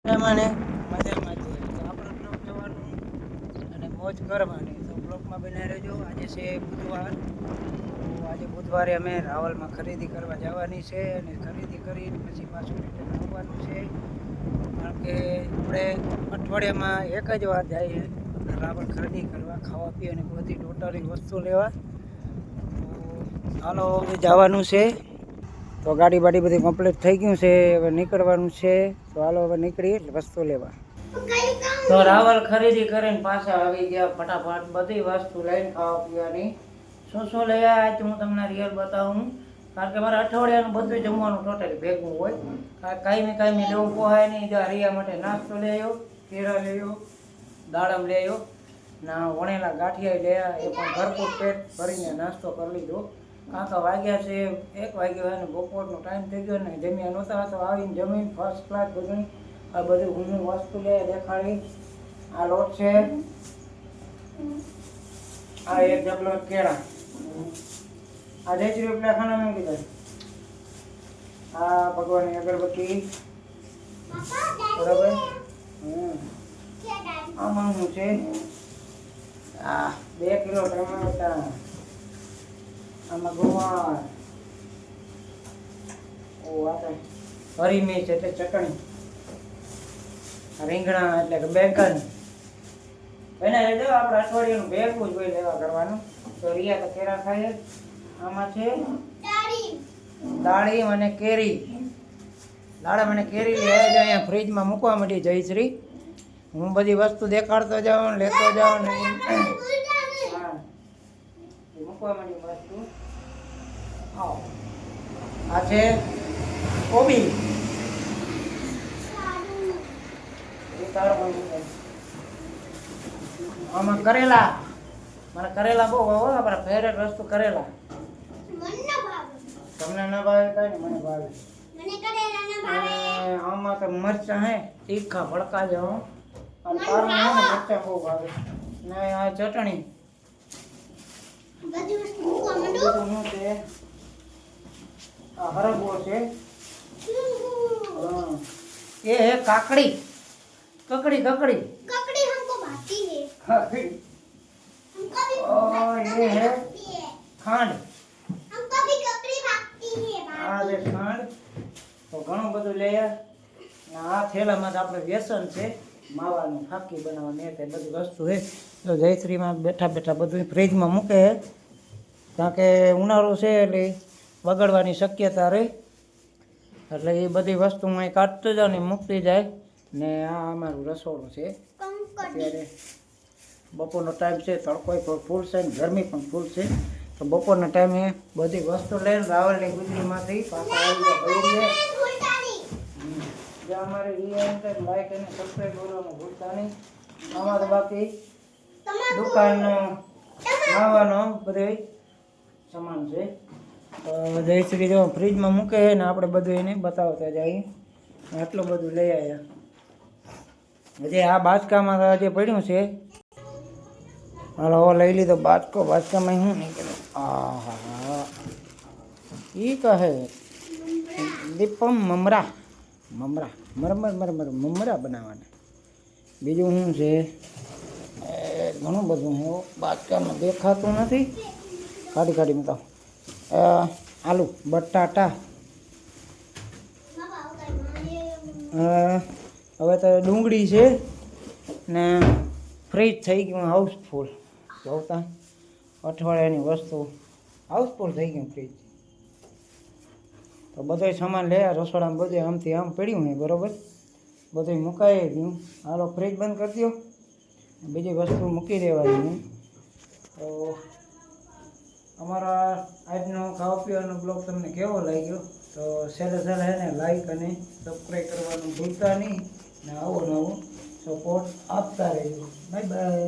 મજામાં મજામાં જ હોય તો આપણે બ્લોક જોવાનું અને મોજ કરવાની. તો બ્લોકમાં બના રહેજો. આજે છે બુધવાર. તો આજે બુધવારે અમે રાવલમાં ખરીદી કરવા જવાની છે અને ખરીદી કરીને પછી પાછું રિટર્ન આવવાનું છે. કારણ કે આપણે અઠવાડિયામાં એક જ વાર જઈએ રાવલ ખરીદી કરવા, ખાવા પીવાની બધી ટોટલી વસ્તુ લેવા. તો હાલો હવે જવાનું છે. તો ગાડી બાડી બધી કમ્પ્લીટ થઈ ગયું છે, હવે નીકળવાનું છે. તો હાલો હવે નીકળી વસ્તુ લેવા. તો રાવલ ખરીદી કરીને પાછા આવી ગયા ફટાફટ બધી વસ્તુ લઈને ખાવા પીવાની. શું શું લઈ આવ્યા હું તમને રિયલ બતાવું. કારણ કે મારે અઠવાડિયાનું બધું જમવાનું ટોટલી ભેગું હોય. કાંઈ લેવું પોહાય નહીં. જો રિયા માટે નાસ્તો લઈ આવ્યો, કેળા લઈ આવ્યો, દાડમ લઈ આવ્યો, ના વણેલા ગાંઠિયા લઈ આવ્યા. એ પણ ભરપૂર પેટ ભરીને નાસ્તો કરી લીધો. કાંકા વાગ્યા છે 1 વાગ્યો અને બપોરનો ટાઈમ થઈ ગયો ને જમ્યા નહોતા. તો આવીને જમીન ફર્સ્ટ ક્લાસ બધું આ બધું હું વસ્તુ લે દેખાડી. આ લોટ છે, આ એક ડબલો કેળા, આ જયશ્રી રૂપિયા ખાના મેં કીધા, આ ભગવાનની અગરબત્તી બરાબર. આમાં શું છે, આ 2 કિલો ટમાટા, આમાં ગુવાર, હરી મિર્ચ એટલે ચટણી, રીંગણા એટલે કે બેંગન. એના લીધે આપણે અઠવાડિયાનું ભેગું જ હોય લેવા કરવાનું. તો રિયા તો કેળા ખાય. આમાં છે દાળીમ અને કેરી. દાડમ અને કેરી લે જ અહીંયા ફ્રીજમાં મૂકવા માંડી જયશ્રી. હું બધી વસ્તુ દેખાડતો જાઉં, લેતો જાઉં ને હા મૂકવા માંડી વસ્તુ. આ છે કોબી, આમાં કરેલા. મને કરેલા બહુ ભાવે. આપણા ફેવરેટ વસ્તુ કરેલા. તમને ના ભાવે કઈ ને મને ભાવે. આમાં તો મરચાં હે તીખા ભડકા જાઓ. અને તારમાં મરચાં બહુ ભાવે. ને આ ચટણી શું છે, આ હરગવો છે. ये है काकड़ी, ककड़ी ककड़ी ककड़ी हमको भाती है। ककड़ी हमको भी और ये है खांड, हमको भी ककड़ी भाती है। आ रे खांड. तो ઘણું બધું લઈ આ થેલામાં આપણે વ્યસન છે માવાનું ફાકી બનાવવાની તે બધી વસ્તુ છે. તો જયશ્રીમાં બેઠા બેઠા બધું ફ્રીજમાં મૂકે કારણ કે ઉનાળો છે એટલે બગડવાની શક્યતા રહે. એટલે એ બધી વસ્તુ હું અહીં કાઢતો જાઉં ને મૂકતી જાય. ને આ અમારું રસોડું છે. અત્યારે બપોરનો ટાઈમ છે, તડકો પણ ફૂલ છે ને ગરમી પણ ફૂલ છે. તો બપોરના ટાઈમે બધી વસ્તુ લઈને રાવલની ગુજરીમાંથી પાછા આવી ગયા. જે અમારે લાઈક અને સબસ્ક્રાઈબ કરવાનું ભૂલતા નહીં. આમાં તો બાકી દુકાનનો નાવાનો બધો સામાન છે. જયશ્રી જો ફ્રીજમાં મૂકે છે ને આપણે બધું એને બતાવતા જઈએ. આટલું બધું લઈ આવ્યા. હજી આ બાચકામાં જે પડ્યું છે હાલો લઈ લીધો બાચકો. બાચકામાં શું નીકળ્યું? હા એ કહે દીપમ મમરા મમરા બનાવવાના. બીજું શું છે ઘણું બધું છે. બાચકામાં દેખાતું નથી. કાઢી બતાવો. આલુ બટાટા. હવે તો ડુંગળી છે ને ફ્રીજ થઈ ગયું હાઉસફુલ. જોતા અઠવાડિયાની વસ્તુ હાઉસફુલ થઈ ગયું ફ્રીજ. તો બધો સામાન લે રસોડામાં બધું આમથી આમ પડ્યું ને બરાબર બધું મુકાઈ ગયું. હાલો ફ્રીજ બંધ કરી દો, બીજી વસ્તુ મૂકી દેવાની. તો અમારા આજનો ખાવા પીવાનો બ્લોગ તમને કેવો લાગ્યો? તો છેલ્લે એને લાઈક અને સબસ્ક્રાઈબ કરવાનું ભૂલતા નહીં. ને આવો નવો સપોર્ટ આપતા રહેજો. Bye bye.